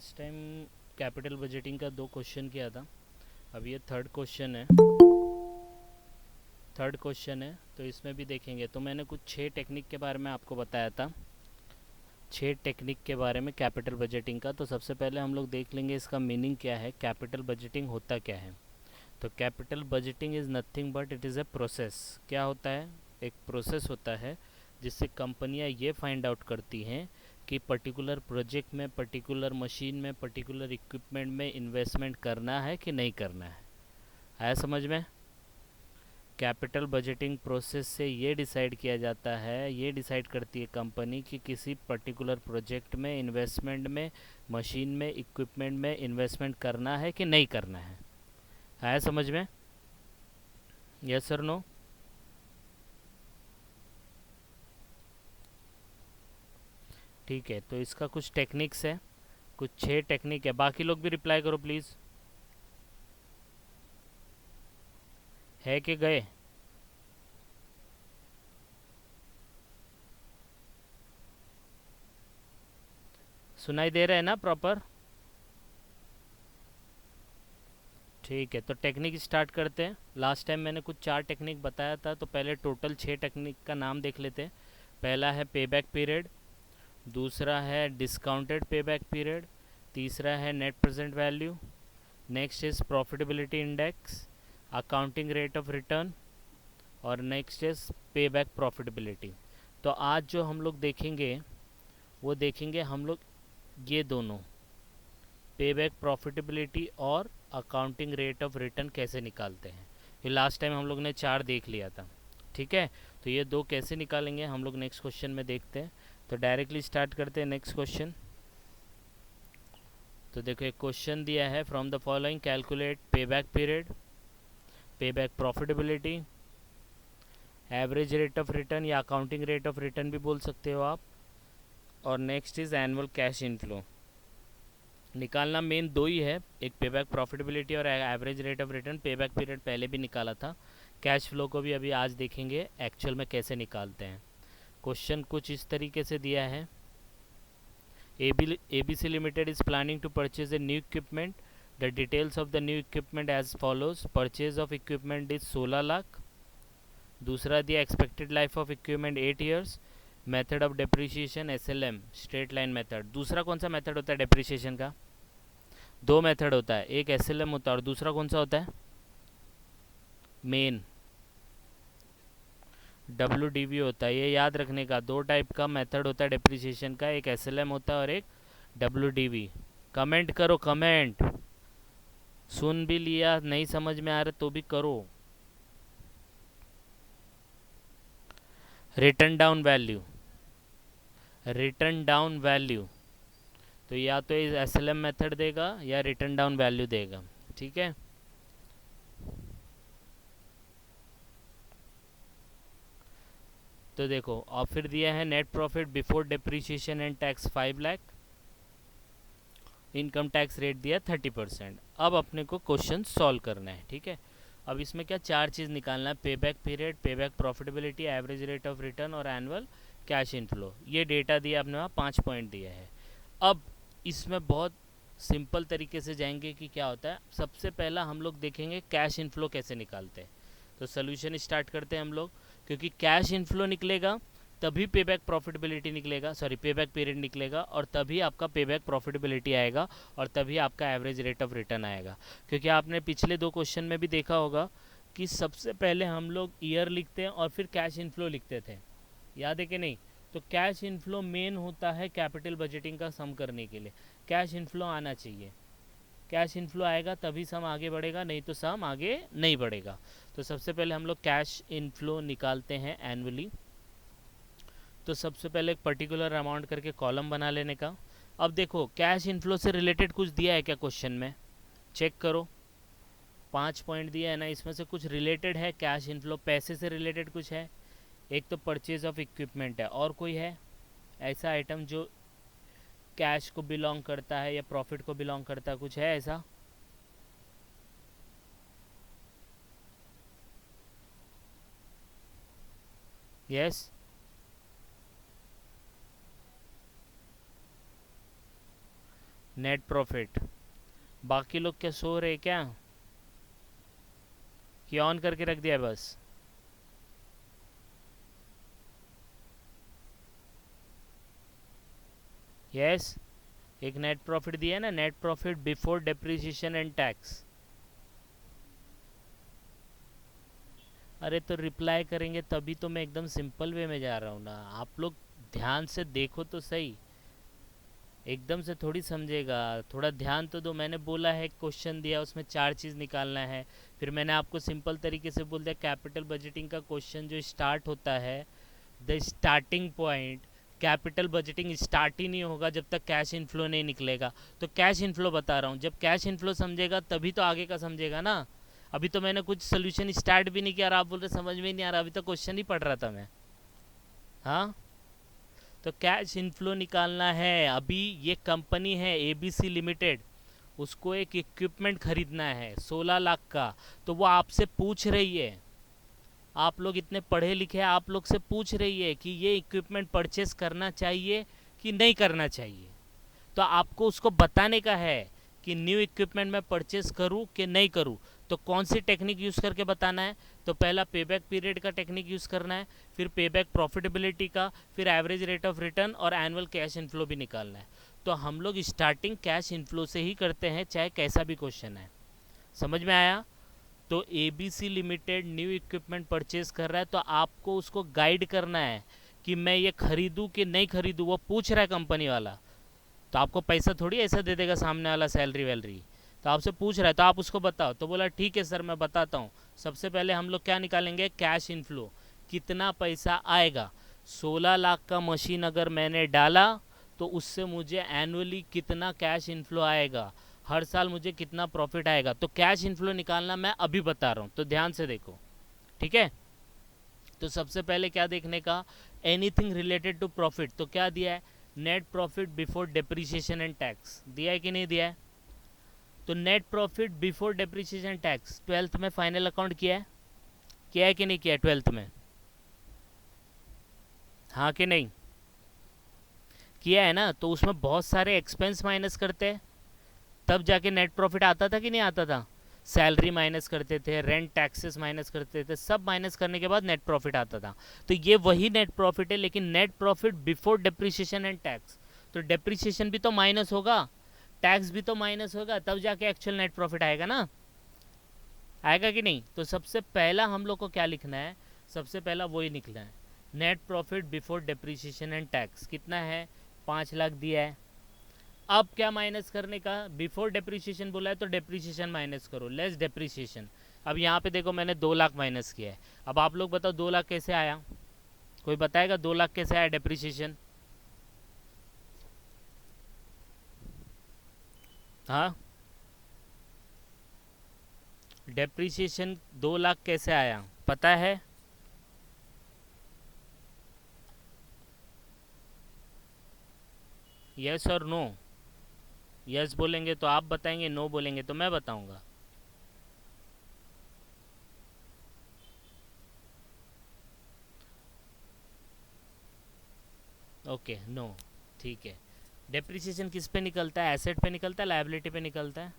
Last time capital budgeting का 2 question किया था। अब ये थर्ड क्वेश्चन है तो इसमें भी देखेंगे। तो मैंने कुछ 6 टेक्निक के बारे में आपको बताया था, 6 टेक्निक के बारे में कैपिटल बजटिंग का। तो सबसे पहले हम लोग देख लेंगे इसका मीनिंग क्या है, कैपिटल बजटिंग होता क्या है। तो capital budgeting is nothing but it is a process. क्या होता है? एक प्रोसेस होता है जिससे कंपनियां ये फाइंड आउट करती हैं कि पर्टिकुलर प्रोजेक्ट में, पर्टिकुलर मशीन में, पर्टिकुलर इक्विपमेंट में इन्वेस्टमेंट करना है कि नहीं करना है। आया समझ में? कैपिटल बजटिंग प्रोसेस से ये डिसाइड किया जाता है, ये डिसाइड करती है कंपनी कि किसी पर्टिकुलर प्रोजेक्ट में, इन्वेस्टमेंट में, मशीन में, इक्विपमेंट में इन्वेस्टमेंट करना है कि नहीं करना है। आया समझ में? यस और नो? ठीक है, तो इसका कुछ टेक्निक्स है, कुछ 6 टेक्निक है। बाकी लोग भी रिप्लाई करो प्लीज़। है कि गए? सुनाई दे रहा है ना प्रॉपर? ठीक है, तो टेक्निक स्टार्ट करते हैं। लास्ट टाइम मैंने कुछ 4 टेक्निक बताया था, तो पहले टोटल 6 टेक्निक का नाम देख लेते हैं। पहला है पेबैक पीरियड, दूसरा है डिस्काउंटेड पेबैक पीरियड, तीसरा है net present value, next is profitability index, accounting rate of return, और नेक्स्ट इज़ पेबैक प्रॉफिटेबिलिटी। तो आज जो हम लोग देखेंगे वो देखेंगे हम लोग ये दोनों, पेबैक प्रॉफिटेबिलिटी और अकाउंटिंग रेट ऑफ रिटर्न कैसे निकालते हैं। ये लास्ट टाइम हम लोग ने 4 देख लिया था। ठीक है, तो ये 2 कैसे निकालेंगे हम लोग नेक्स्ट क्वेश्चन में देखते हैं। तो डायरेक्टली स्टार्ट करते हैं नेक्स्ट क्वेश्चन। तो देखो एक क्वेश्चन दिया है, from the following calculate payback period, payback profitability, average rate of return या अकाउंटिंग रेट ऑफ रिटर्न भी बोल सकते हो आप, और next is annual cash inflow. निकालना मेन 2 ही है, एक पेबैक प्रॉफिटेबिलिटी और average rate of return. Payback period पहले भी निकाला था, कैश फ्लो को भी अभी आज देखेंगे एक्चुअल में कैसे निकालते हैं। क्वेश्चन कुछ इस तरीके से दिया है, ABC limited is planning to purchase a new equipment. The details of the new equipment as follows. Purchase of equipment is 16 lakh. दूसरा दिया expected life of equipment 8 years. Method of depreciation SLM, straight line method. दूसरा कौन सा method होता है depreciation का? 2 method होता है, एक SLM होता है और दूसरा कौन सा होता है? मेन WDV होता है। ये याद रखने का, 2 टाइप का मेथड होता है डेप्रिसिएशन का, एक SLM होता है और एक WDV। कमेंट करो, कमेंट। सुन भी लिया, नहीं समझ में आ रहा तो भी करो। Return down value, return down value, तो या तो SLM मेथड देगा या रिटर्न डाउन वैल्यू देगा। ठीक है, तो देखो और फिर दिया है net profit before depreciation and tax 5 lakh, income tax rate दिया 30%। अब अपने को क्वेश्चन सॉल्व करना है। ठीक है, अब इसमें क्या 4 चीज़ निकालना है, payback period, payback profitability, average rate of return और एनुअल कैश इनफ्लो। ये डेटा दिया अपने वहाँ, 5 पॉइंट दिए हैं। अब इसमें बहुत सिंपल तरीके से जाएंगे कि क्या होता है। सबसे पहला हम लोग देखेंगे कैश इनफ्लो कैसे निकालते हैं। तो सोल्यूशन स्टार्ट करते हैं हम लोग, क्योंकि कैश इनफ्लो निकलेगा तभी पेबैक प्रॉफिटेबिलिटी निकलेगा, सॉरी पेबैक पीरियड निकलेगा, और तभी आपका पेबैक प्रॉफिटेबिलिटी आएगा, और तभी आपका एवरेज रेट ऑफ रिटर्न आएगा। क्योंकि आपने पिछले 2 क्वेश्चन में भी देखा होगा कि सबसे पहले हम लोग ईयर लिखते हैं और फिर कैश इनफ्लो लिखते थे, याद है कि नहीं? तो कैश इनफ्लो मेन होता है कैपिटल बजटिंग का सम करने के लिए। कैश इनफ्लो आना चाहिए, कैश इनफ्लो आएगा तभी सम आगे बढ़ेगा, नहीं तो सम आगे नहीं बढ़ेगा। तो सबसे पहले हम लोग कैश इनफ्लो निकालते हैं एनुअली। तो सबसे पहले एक पर्टिकुलर अमाउंट करके कॉलम बना लेने का। अब देखो कैश इनफ्लो से रिलेटेड कुछ दिया है क्या क्वेश्चन में, चेक करो। 5 पॉइंट दिया है ना, इसमें से कुछ रिलेटेड है कैश इनफ्लो, पैसे से रिलेटेड कुछ है? एक तो परचेज ऑफ इक्विपमेंट है, और कोई है ऐसा आइटम जो कैश को बिलोंग करता है या प्रॉफिट को बिलोंग करता है, कुछ है ऐसा? Yes, net profit. बाकी लोग क्या सो रहे क्या, कि ऑन करके रख दिया है बस? यस, एक नेट प्रॉफिट दिया है ना, net profit before depreciation and tax. अरे तो रिप्लाई करेंगे तभी तो मैं एकदम सिंपल वे में जा रहा हूँ ना, आप लोग ध्यान से देखो तो सही, एकदम से थोड़ी समझेगा, थोड़ा ध्यान तो दो। मैंने बोला है क्वेश्चन दिया, उसमें 4 चीज़ निकालना है, फिर मैंने आपको सिंपल तरीके से बोल दिया कैपिटल बजटिंग का क्वेश्चन जो स्टार्ट होता है, the starting point, capital budgeting start ही नहीं होगा जब तक कैश इनफ्लो नहीं निकलेगा। तो कैश इनफ्लो बता रहा हूँ, जब कैश इनफ्लो समझेगा तभी तो आगे का समझेगा ना। अभी तो मैंने कुछ सोल्यूशन स्टार्ट भी नहीं किया और आप बोल रहे समझ में ही नहीं आ रहा, अभी तो क्वेश्चन ही पढ़ रहा था मैं। हाँ, तो कैश इनफ्लो निकालना है। अभी ये कंपनी है एबीसी लिमिटेड, उसको एक इक्विपमेंट खरीदना है 16 लाख का, तो वो आपसे पूछ रही है, आप लोग इतने पढ़े लिखे हैं, आप लोग से पूछ रही है कि ये इक्विपमेंट परचेस करना चाहिए कि नहीं करना चाहिए। तो आपको उसको बताने का है कि न्यू इक्विपमेंट मैं परचेस करूं कि नहीं करूं। तो कौन सी टेक्निक यूज़ करके बताना है? तो पहला पेबैक पीरियड का टेक्निक यूज़ करना है, फिर पेबैक प्रॉफिटेबिलिटी का, फिर एवरेज रेट ऑफ रिटर्न और एनुअल कैश इनफ्लो भी निकालना है। तो हम लोग स्टार्टिंग कैश इनफ्लो से ही करते हैं, चाहे कैसा भी क्वेश्चन है। समझ में आया? तो ABC limited new equipment purchase कर रहा है, तो आपको उसको गाइड करना है कि मैं ये खरीदूं कि नहीं खरीदूं। वो पूछ रहा है कंपनी वाला, तो आपको पैसा थोड़ी ऐसा दे देगा सामने वाला, सैलरी वैलरी, तो आपसे पूछ रहा है तो आप उसको बताओ। तो बोला ठीक है सर मैं बताता हूँ। सबसे पहले हम लोग क्या निकालेंगे? कैश इनफ्लो, कितना पैसा आएगा। 16 लाख का मशीन अगर मैंने डाला तो उससे मुझे एनुअली कितना कैश इनफ्लो आएगा, हर साल मुझे कितना प्रॉफिट आएगा। तो कैश इनफ्लो निकालना मैं अभी बता रहा हूँ, तो ध्यान से देखो, ठीक है। तो सबसे पहले क्या देखने का? Anything related to profit. तो क्या दिया है? Net profit before depreciation and tax दिया है कि नहीं दिया है? तो net profit before depreciation tax 12th में फाइनल अकाउंट किया है कि नहीं किया है 12th में? हाँ कि नहीं? किया है ना। तो उसमें बहुत सारे एक्सपेंस माइनस करते हैं, तब जाके नेट प्रॉफिट आता था कि नहीं आता था? सैलरी माइनस करते थे, रेंट टैक्सेस माइनस करते थे, सब माइनस करने के बाद नेट प्रॉफिट आता था। तो ये वही नेट प्रॉफिट है, लेकिन net profit before depreciation and tax. तो डेप्रिसिएशन भी तो माइनस होगा, टैक्स भी तो माइनस होगा, तब जाके एक्चुअल नेट प्रॉफिट आएगा ना। आएगा कि नहीं? तो सबसे पहला हम लोग को क्या लिखना है? सबसे पहला वही लिखना है, net profit before depreciation and tax कितना है? 5 लाख दिया है। अब क्या माइनस करने का? बिफोर डेप्रिसिएशन बोला है तो डेप्रिसिएशन माइनस करो, लेस डेप्रिसिएशन। अब यहाँ पे देखो मैंने 2 लाख माइनस किया है। अब आप लोग बताओ 2 लाख कैसे आया? कोई बताएगा 2 लाख कैसे आया डेप्रिसिएशन? हाँ, डेप्रिसिएशन 2 लाख कैसे आया पता है? यस और नो? यस बोलेंगे तो आप बताएंगे, नो बोलेंगे तो मैं बताऊंगा। ओके, नो, ठीक है। डेप्रिसिएशन किस पे निकलता है? एसेट पे निकलता है, लायबिलिटी पे निकलता है?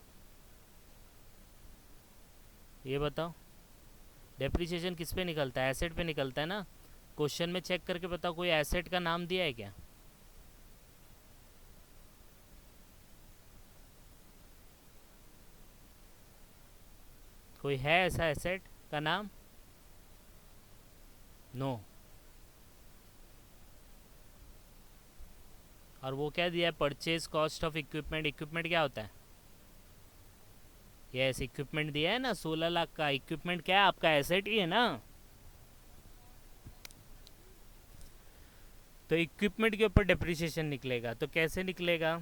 ये बताओ, डेप्रिसिएशन किस पे निकलता है? एसेट पे निकलता है ना। क्वेश्चन में चेक करके बताओ, कोई एसेट का नाम दिया है क्या? कोई है ऐसा एसेट का नाम? नो। और वो क्या दिया है? Purchase cost of equipment. Equipment क्या होता है? यस, इक्विपमेंट दिया है ना 16 लाख का। इक्विपमेंट क्या है? आपका एसेट ही है ना। तो इक्विपमेंट के ऊपर डेप्रिसिएशन निकलेगा, तो कैसे निकलेगा?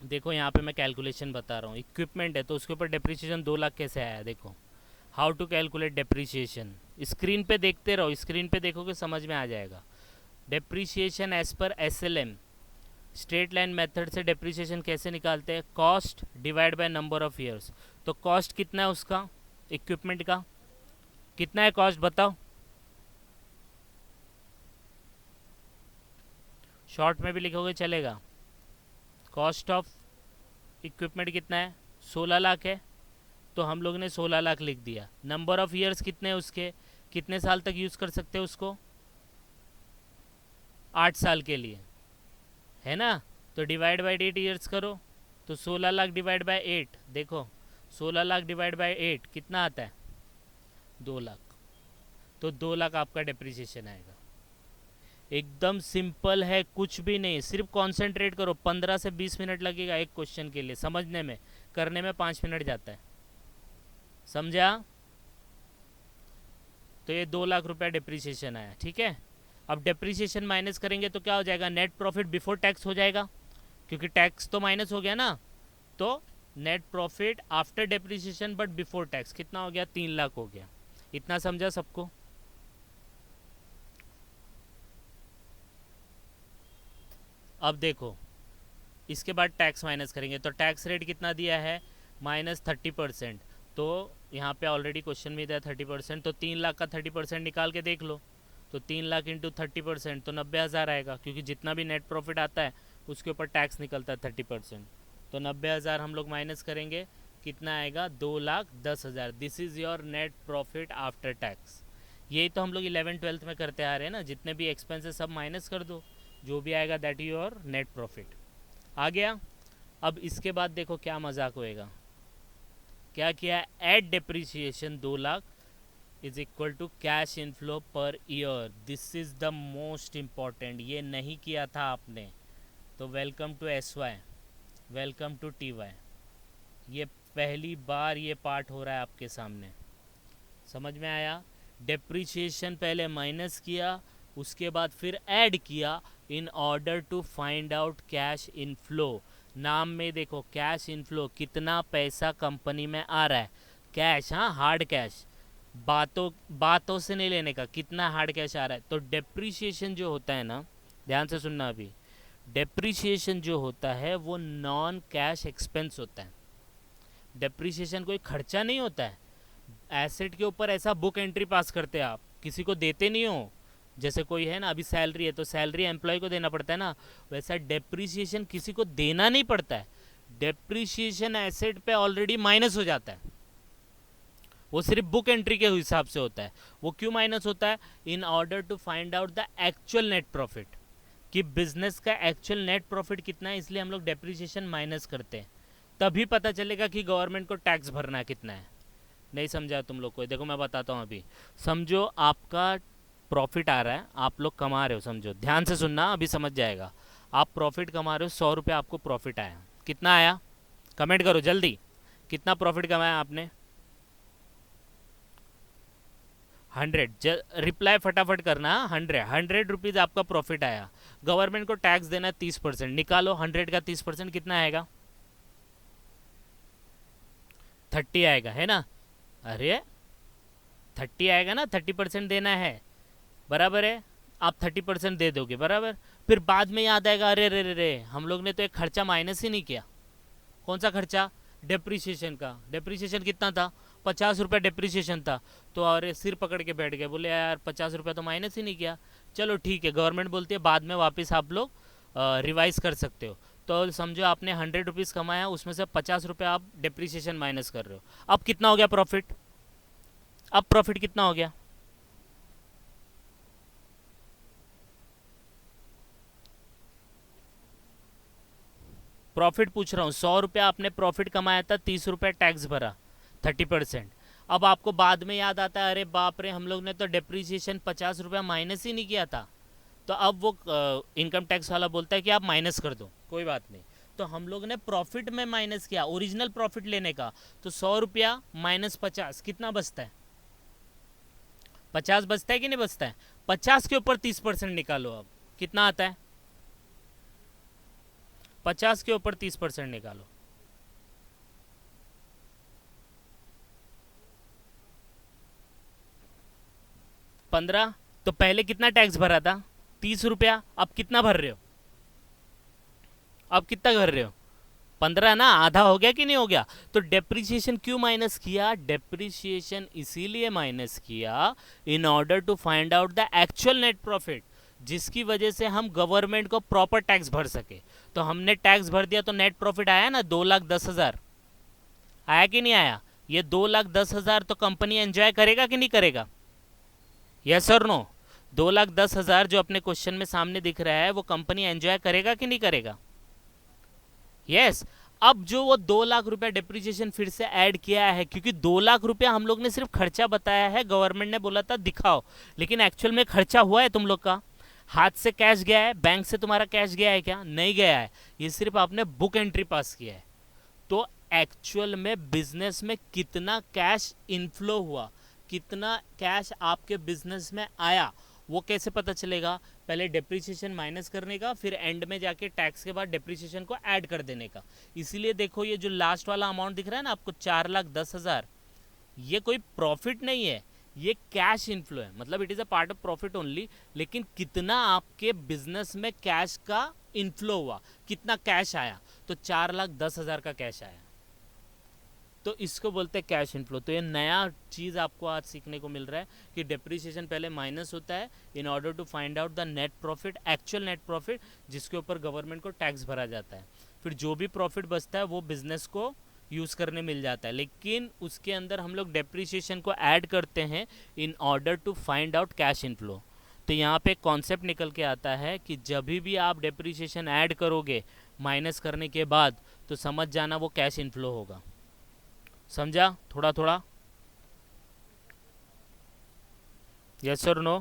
देखो यहाँ पे मैं कैलकुलेशन बता रहा हूँ। इक्विपमेंट है तो उसके ऊपर डेप्रिसिएशन 2 लाख कैसे आया? देखो, how to calculate depreciation, screen पे देखते रहो, स्क्रीन पे देखोगे समझ में आ जाएगा। Depreciation as per SLM, straight line method से डेप्रिसिएशन कैसे निकालते हैं? Cost divide by number of years. तो कॉस्ट कितना है उसका, इक्विपमेंट का कितना है कॉस्ट बताओ? शॉर्ट में भी लिखोगे चलेगा। कॉस्ट ऑफ इक्विपमेंट कितना है, 16 लाख है, तो हम लोग ने 16 लाख लिख दिया। नंबर ऑफ ईयर्स कितने हैं उसके, कितने साल तक यूज़ कर सकते हैं उसको, 8 साल के लिए, है ना। तो डिवाइड बाई 8 ईयर्स करो, तो 16 लाख डिवाइड बाई 8, देखो 16 लाख डिवाइड बाई 8 कितना आता है, 2 लाख। तो 2 लाख आपका डेप्रिसिएशन आएगा। एकदम सिंपल है, कुछ भी नहीं, सिर्फ कॉन्सेंट्रेट करो। 15 से 20 मिनट लगेगा एक क्वेश्चन के लिए, समझने में, करने में 5 मिनट जाता है, समझा। तो ये 2 लाख रुपया डेप्रिसिएशन आया, ठीक है। अब डेप्रिसिएशन माइनस करेंगे तो क्या हो जाएगा, नेट प्रॉफिट बिफोर टैक्स हो जाएगा, क्योंकि टैक्स तो माइनस हो गया ना। तो net profit after depreciation but before tax कितना हो गया, 3 लाख हो गया। इतना समझा सबको। अब देखो इसके बाद टैक्स माइनस करेंगे, तो टैक्स रेट कितना दिया है, -30%। तो यहाँ पे ऑलरेडी क्वेश्चन में दिया 30%, तो 3 लाख का 30% निकाल के देख लो। तो 3 लाख इंटू 30% तो 90,000 आएगा, क्योंकि जितना भी नेट प्रॉफिट आता है उसके ऊपर टैक्स निकलता है 30%। तो 90,000 हम लोग माइनस करेंगे, कितना आएगा, 2,10,000। This is your net profit after tax. यही तो हम लोग 11th-12th में करते आ रहे हैं ना, जितने भी एक्सपेंसेस सब माइनस कर दो, जो भी आएगा that is your net profit. आ गया। अब इसके बाद देखो क्या मजाक होएगा, क्या किया, at depreciation 2 lakh is equal to cash inflow per year. This is the most important, ये नहीं किया था आपने, तो welcome to SY, welcome to TY। ये पहली बार ये पार्ट हो रहा है आपके सामने, समझ में आया। डेप्रिसिएशन पहले माइनस किया, उसके बाद फिर ऐड किया in order to find out cash inflow. नाम में देखो कैश इनफ्लो, कितना पैसा कंपनी में आ रहा है, कैश, हाँ हार्ड कैश, बातों से नहीं लेने का, कितना हार्ड कैश आ रहा है। तो डेप्रिसिएशन जो होता है ना, ध्यान से सुनना, अभी डेप्रिसिएशन जो होता है वो नॉन कैश एक्सपेंस होता है। डेप्रिसिएशन कोई खर्चा नहीं होता है, एसेट के ऊपर ऐसा बुक एंट्री पास करते हैं आप, किसी को देते नहीं हो। जैसे कोई है ना, अभी सैलरी है तो सैलरी एम्प्लॉय को देना पड़ता है ना, वैसा डेप्रिसिएशन किसी को देना नहीं पड़ता है। डेप्रिसिएशन एसेट पे ऑलरेडी माइनस हो जाता है, वो सिर्फ बुक एंट्री के हिसाब से होता है। वो क्यों माइनस होता है, in order to find out the actual net profit, कि बिजनेस का एक्चुअल नेट प्रॉफिट कितना है, इसलिए हम लोग डेप्रिसिएशन माइनस करते हैं। तभी पता चलेगा कि गवर्नमेंट को टैक्स भरना कितना है। नहीं समझा तुम लोग को, देखो मैं बताता हूँ। अभी समझो आपका प्रॉफिट आ रहा है, आप लोग कमा रहे हो, समझो, ध्यान से सुनना, अभी समझ जाएगा। आप प्रॉफिट कमा रहे हो, 100 रुपये आपको प्रॉफिट आया, कितना आया, कमेंट करो जल्दी, कितना प्रॉफिट कमाया आपने, 100, रिप्लाई फटाफट करना, 100 रुपीज़ आपका प्रॉफिट आया। गवर्नमेंट को टैक्स देना 30%, निकालो 100 का 30% कितना आएगा, 30 आएगा, है ना। अरे 30 आएगा ना, 30% देना है, बराबर है। आप 30% दे दोगे, बराबर। फिर बाद में याद आएगा, अरे रे रे रे, हम लोग ने तो एक खर्चा माइनस ही नहीं किया। कौन सा खर्चा, डेप्रिसिएशन का। डेप्रिसिएशन कितना था, 50 रुपये डेप्रिसिएशन था। तो अरे सिर पकड़ के बैठ गए, बोले यार 50 रुपये तो माइनस ही नहीं किया। चलो ठीक है, गवर्नमेंट बोलती है बाद में वापस आप लोग रिवाइज कर सकते हो। तो समझो आपने 100 रुपीज़ कमाया, उसमें से 50 रुपये आप डेप्रिसिएशन माइनस कर रहे हो। अब कितना हो गया प्रॉफिट, अब प्रॉफिट कितना हो गया, प्रॉफिट पूछ रहा हूँ, 100 रुपया आपने प्रॉफिट कमाया था, 30 रुपये टैक्स भरा, 30%। अब आपको बाद में याद आता है, अरे बाप रे, हम लोग ने तो डेप्रिसिएशन 50 रुपया माइनस ही नहीं किया था। तो अब वो इनकम टैक्स वाला बोलता है कि आप माइनस कर दो, कोई बात नहीं। तो हम लोग ने प्रॉफिट में माइनस किया, ओरिजिनल प्रॉफिट लेने का। तो 100 रुपया माइनस 50 कितना बचता है, 50 बचता है कि नहीं बचता है। 50 के ऊपर 30% निकालो, अब कितना आता है, 50 के ऊपर 30% निकालो, 15। तो पहले कितना टैक्स भरा था, 30 रुपया, अब कितना भर रहे हो, अब कितना भर रहे हो, 15 ना, आधा हो गया कि नहीं हो गया। तो डेप्रिसिएशन क्यों माइनस किया, डेप्रिसिएशन इसीलिए माइनस किया in order to find out the actual net profit, जिसकी वजह से हम गवर्नमेंट को प्रॉपर टैक्स भर सके। तो हमने टैक्स भर दिया तो नेट प्रॉफिट आया ना 2,10,000, आया कि नहीं आया? ये 2,10,000 तो कंपनी एंजॉय करेगा कि नहीं करेगा? यस और नो? 2,10,000 जो अपने क्वेश्चन में सामने दिख रहा है वो कंपनी एंजॉय करेगा कि नहीं करेगा? यस। अब जो वो 2,00,000 रुपया डिप्रिसिएशन फिर से ऐड किया है, क्योंकि 2,00,000 रुपया हम लोग ने सिर्फ खर्चा बताया है, गवर्नमेंट ने बोला था दिखाओ, लेकिन एक्चुअल में खर्चा हुआ है तुम लोग का? हाथ से कैश गया है? बैंक से तुम्हारा कैश गया है क्या? नहीं गया है, ये सिर्फ आपने बुक एंट्री पास किया है। तो एक्चुअल में बिजनेस में कितना कैश इनफ्लो हुआ, कितना कैश आपके बिजनेस में आया, वो कैसे पता चलेगा? पहले डेप्रिसिएशन माइनस करने का, फिर एंड में जाके टैक्स के बाद डेप्रिसिएशन को ऐड कर देने का। इसीलिए देखो ये जो लास्ट वाला अमाउंट दिख रहा है ना आपको 4,10,000, ये कोई प्रॉफिट नहीं है, ये कैश इनफ्लो है, मतलब it is a part of profit only. लेकिन कितना आपके बिजनेस में कैश का इनफ्लो हुआ, कितना कैश आया, तो 4,10,000 का कैश आया, तो इसको बोलते हैं कैश इनफ्लो। तो ये नया चीज़ आपको आज सीखने को मिल रहा है कि डेप्रिसिएशन पहले माइनस होता है in order to find out the net profit, actual net profit, जिसके ऊपर गवर्नमेंट को टैक्स भरा जाता है। फिर जो भी प्रॉफिट बचता है वो बिजनेस को यूज़ करने मिल जाता है, लेकिन उसके अंदर हम लोग डेप्रिसिएशन को ऐड करते हैं in order to find out cash inflow. तो यहाँ पे कॉन्सेप्ट निकल के आता है कि जब भी आप डेप्रिसिएशन ऐड करोगे माइनस करने के बाद, तो समझ जाना वो कैश इनफ्लो होगा। समझा थोड़ा थोड़ा? यस और नो?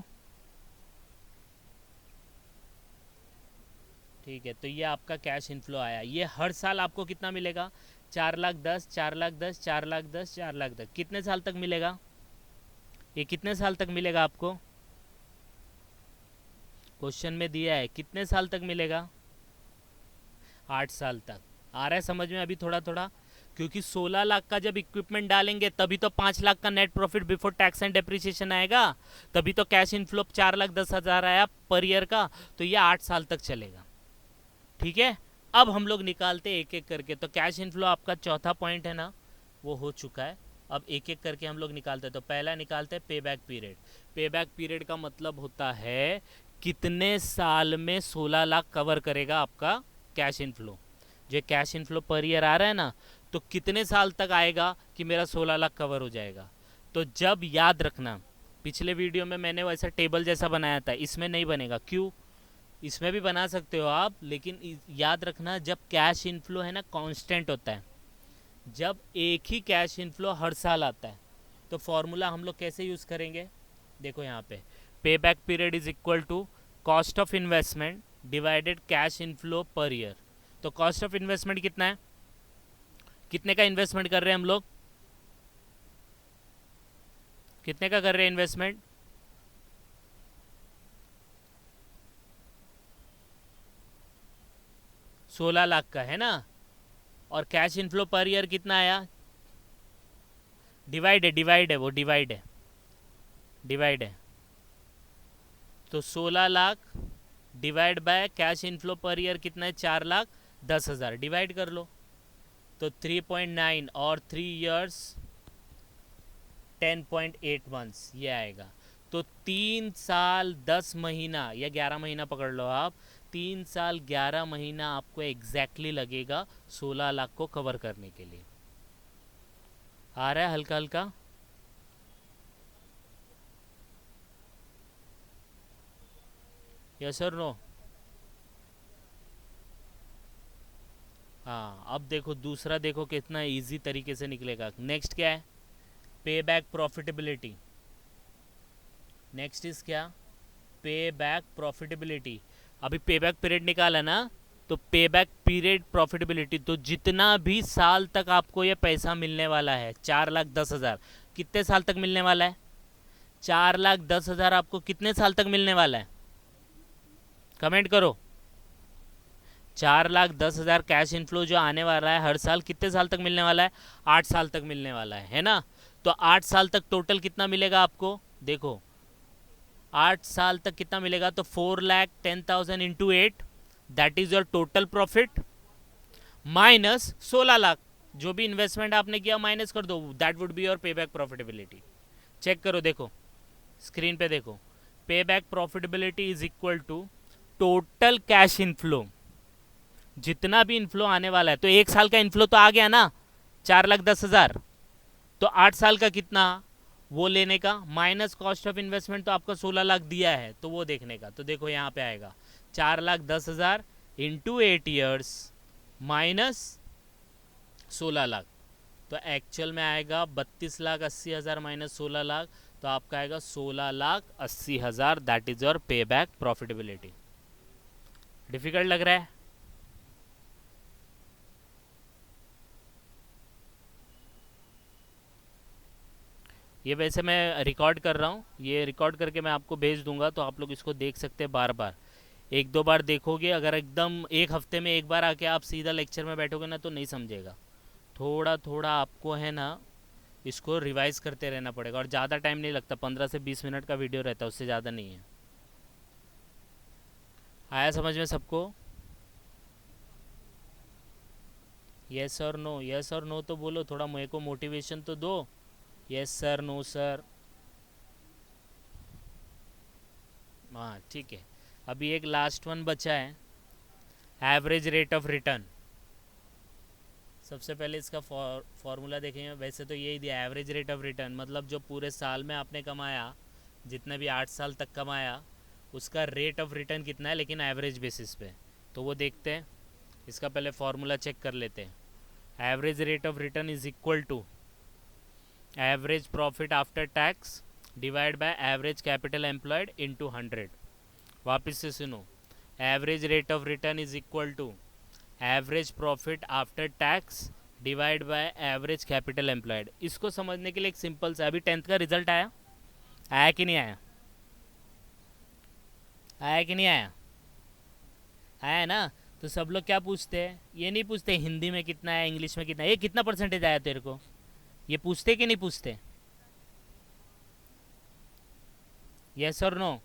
ठीक है, तो ये आपका कैश इनफ्लो आया। ये हर साल आपको कितना मिलेगा? 4,10,000, 4,10,000, 4,10,000, 4,10,000। कितने साल तक मिलेगा? ये कितने साल तक मिलेगा आपको? क्वेश्चन में दिया है कितने साल तक मिलेगा? 8 साल तक। आ रहा है समझ में अभी थोड़ा थोड़ा? क्योंकि 16 लाख का जब इक्विपमेंट डालेंगे तभी तो 5 लाख का net profit before tax and depreciation आएगा, तभी तो कैश इनफ्लो 4,10,000 आया पर ईयर का। तो ये 8 साल तक चलेगा। ठीक है, अब हम लोग निकालते एक एक करके। तो कैश इनफ्लो आपका चौथा पॉइंट है ना, वो हो चुका है। अब एक एक करके हम लोग निकालते हैं। तो पहला निकालते हैं पे बैक पीरियड। पे बैक पीरियड का मतलब होता है कितने साल में 16 लाख कवर करेगा आपका कैश इनफ्लो। जो कैश इनफ्लो पर ईयर आ रहा है ना, तो कितने साल तक आएगा कि मेरा 16 लाख कवर हो जाएगा। तो जब याद रखना, पिछले वीडियो में मैंने वैसा टेबल जैसा बनाया था, इसमें नहीं बनेगा। क्यों? इसमें भी बना सकते हो आप, लेकिन याद रखना जब कैश इनफ्लो है ना कांस्टेंट होता है, जब एक ही कैश इनफ्लो हर साल आता है, तो फॉर्मूला हम लोग कैसे यूज़ करेंगे? देखो यहाँ पे pay back period is equal to cost of investment divided cash inflow per year. तो कॉस्ट ऑफ इन्वेस्टमेंट कितना है? कितने का इन्वेस्टमेंट कर रहे हैं हम लोग? कितने का कर रहे हैं इन्वेस्टमेंट? ₹16 लाख का है ना। और कैश इनफ्लो पर ईयर कितना आया? डिवाइड है वो डिवाइड है। तो 16 lakh divide by cash inflow per year कितना है? 4,10,000। डिवाइड कर लो तो 3.9 और 3 इयर्स 10.8 मंथ्स ये आएगा। तो 3 साल 10 महीना या 11 महीना पकड़ लो आप, 3 साल 11 महीना आपको एग्जैक्टली लगेगा 16 लाख को कवर करने के लिए। आ रहा है हल्का हल्का? यस और नो? हाँ, अब देखो दूसरा, देखो कितना इजी तरीके से निकलेगा। नेक्स्ट क्या है? पे बैक प्रॉफिटेबिलिटी। नेक्स्ट इज क्या? पे बैक प्रॉफिटेबिलिटी। अभी पे बैक पीरियड निकाला ना, तो पे बैक पीरियड प्रॉफिटेबिलिटी, तो जितना भी साल तक आपको ये पैसा मिलने वाला है 4,10,000, कितने साल तक मिलने वाला है? 4,10,000 आपको कितने साल तक मिलने वाला है? कमेंट करो। 4,10,000 कैश इनफ्लो जो आने वाला है हर साल, कितने साल तक मिलने वाला है? 8 साल तक मिलने वाला है ना। तो 8 साल तक टोटल कितना मिलेगा आपको? देखो 8 साल तक कितना मिलेगा, तो 4,10,000 into 8, that is your total profit, minus 16 lakh जो भी इन्वेस्टमेंट आपने किया माइनस कर दो, that would be your pay back profitability. Check करो, देखो स्क्रीन पे देखो, pay back profitability is equal to total cash inflow जितना भी इन्फ्लो आने वाला है, तो 1 साल का इन्फ्लो तो आ गया ना 4,10,000, तो 8 साल का कितना वो लेने का, माइनस कॉस्ट ऑफ इन्वेस्टमेंट तो आपका 16 लाख दिया है तो वो देखने का। तो देखो यहाँ पे आएगा 4,10,000 इंटू 8 ईयर्स माइनस 16 लाख, तो एक्चुअल में आएगा 32,80,000 माइनस 16 लाख, तो आपका आएगा 16,80,000। That is your pay back profitability. Difficult लग रहा है? ये वैसे मैं रिकॉर्ड कर रहा हूँ, ये रिकॉर्ड करके मैं आपको भेज दूंगा, तो आप लोग इसको देख सकते हैं बार बार, 1-2 बार देखोगे। अगर एकदम एक हफ्ते में एक बार आके आप सीधा लेक्चर में बैठोगे ना तो नहीं समझेगा, थोड़ा थोड़ा आपको है ना इसको रिवाइज करते रहना पड़ेगा। और ज़्यादा टाइम नहीं लगता, 15 से 20 मिनट का वीडियो रहता है, उससे ज़्यादा नहीं है। आया समझ में सबको? यस और नो, यस और नो तो बोलो, थोड़ा मेरे को मोटिवेशन तो दो। Yes sir, no sir. हाँ ठीक है। अभी एक लास्ट वन बचा है, एवरेज रेट ऑफ रिटर्न। सबसे पहले इसका फॉर्मूला देखेंगे। वैसे तो यही दिया, एवरेज रेट ऑफ रिटर्न मतलब जो पूरे साल में आपने कमाया, जितने भी 8 साल तक कमाया, उसका रेट ऑफ रिटर्न कितना है, लेकिन एवरेज बेसिस पे। तो वो देखते हैं, इसका पहले फॉर्मूला चेक कर लेते हैं। Average rate of return is equal to average profit after tax divide by average capital employed into 100। वापस से सुनो, average rate of return is equal to average profit after tax divide by average capital employed. इसको समझने के लिए एक simple सा, अभी 10th का रिजल्ट आया, आया कि नहीं आया? आया कि नहीं आया? आया ना? तो सब लोग क्या पूछते हैं, ये नहीं पूछते हिंदी में कितना है, इंग्लिश में कितना है, ये कितना परसेंटेज आया तेरे को, ये पूछते कि नहीं पूछते? यस और नो?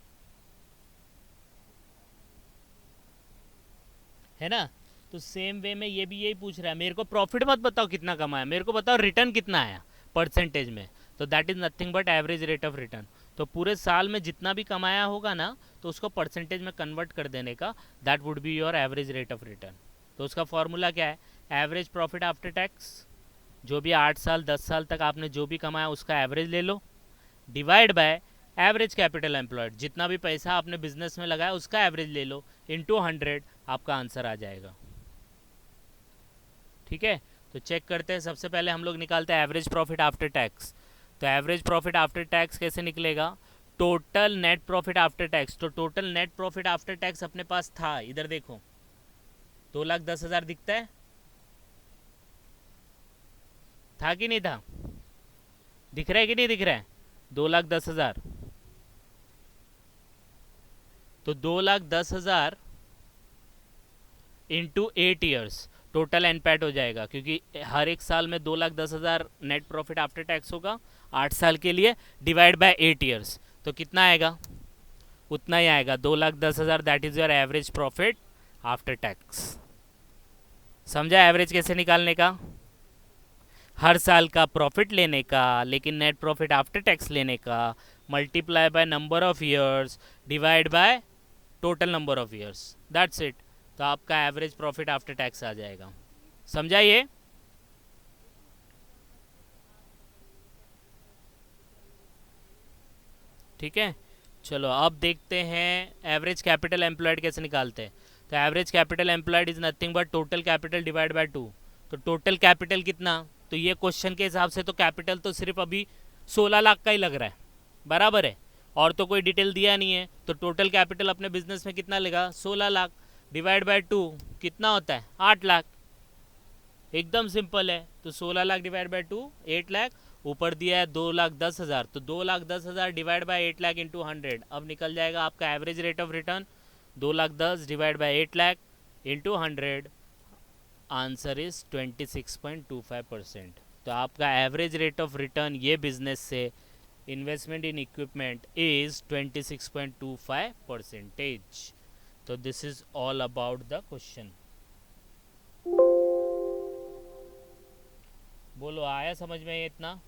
है ना? तो सेम वे में ये भी यही पूछ रहा है, मेरे को प्रॉफिट मत बताओ कितना कमाया, मेरे को बताओ रिटर्न कितना आया परसेंटेज में। तो that is nothing but average rate of return. तो पूरे साल में जितना भी कमाया होगा ना, तो उसको परसेंटेज में कन्वर्ट कर देने का, that would be your average rate of return. तो उसका फॉर्मूला क्या है, एवरेज प्रॉफिट आफ्टर टैक्स, जो भी 8 साल 10 साल तक आपने जो भी कमाया उसका एवरेज ले लो, divide by average capital employed, जितना भी पैसा आपने बिजनेस में लगाया उसका एवरेज ले लो, इंटू 100, आपका आंसर आ जाएगा। ठीक है, तो चेक करते हैं। सबसे पहले हम लोग निकालते हैं एवरेज प्रॉफिट आफ्टर टैक्स। तो एवरेज प्रॉफिट आफ्टर टैक्स कैसे निकलेगा, total net profit after tax. तो total net profit after tax अपने पास था, इधर देखो 2,10,000 दिखता है, था कि नहीं था? दिख रहा है कि नहीं दिख रहा है? 2,10,000। तो 2,10,000 इंटू 8 ईयर्स टोटल एनपैट हो जाएगा, क्योंकि हर एक साल में 2,10,000 नेट प्रॉफिट आफ्टर टैक्स होगा 8 साल के लिए, डिवाइड बाय 8 ईयर्स। तो कितना आएगा? उतना ही आएगा, 2,10,000। That is your average profit after tax. समझा एवरेज कैसे निकालने का? हर साल का प्रॉफिट लेने का, लेकिन नेट प्रॉफिट आफ्टर टैक्स लेने का, multiply by number of years divide by total number of years, that's it. तो आपका एवरेज प्रॉफिट आफ्टर टैक्स आ जाएगा। समझा ये? ठीक है, चलो अब देखते हैं एवरेज कैपिटल एम्प्लॉयड कैसे निकालते हैं। तो average capital employed is nothing but total capital divide by 2। तो टोटल कैपिटल कितना, तो ये क्वेश्चन के हिसाब से तो कैपिटल तो सिर्फ अभी 16 लाख का ही लग रहा है, बराबर है, और तो कोई डिटेल दिया नहीं है। तो टोटल कैपिटल अपने बिजनेस में कितना लेगा, 16 लाख, डिवाइड बाय 2 कितना होता है, 8 लाख। एकदम सिंपल है। तो 16 लाख डिवाइड बाय 2 8 लाख, ऊपर दिया है 2,10,000, तो 2,10,000 डिवाइड बाय 8 लाख इंटू 100, अब निकल जाएगा आपका average rate of return 2,10,000 divide by 8 lakh into 100। Answer is 26.25%। तो आपका एवरेज रेट ऑफ रिटर्न ये बिजनेस से इन्वेस्टमेंट इन इक्विपमेंट इज 26.25%। तो this is all about the question. बोलो आया समझ में इतना?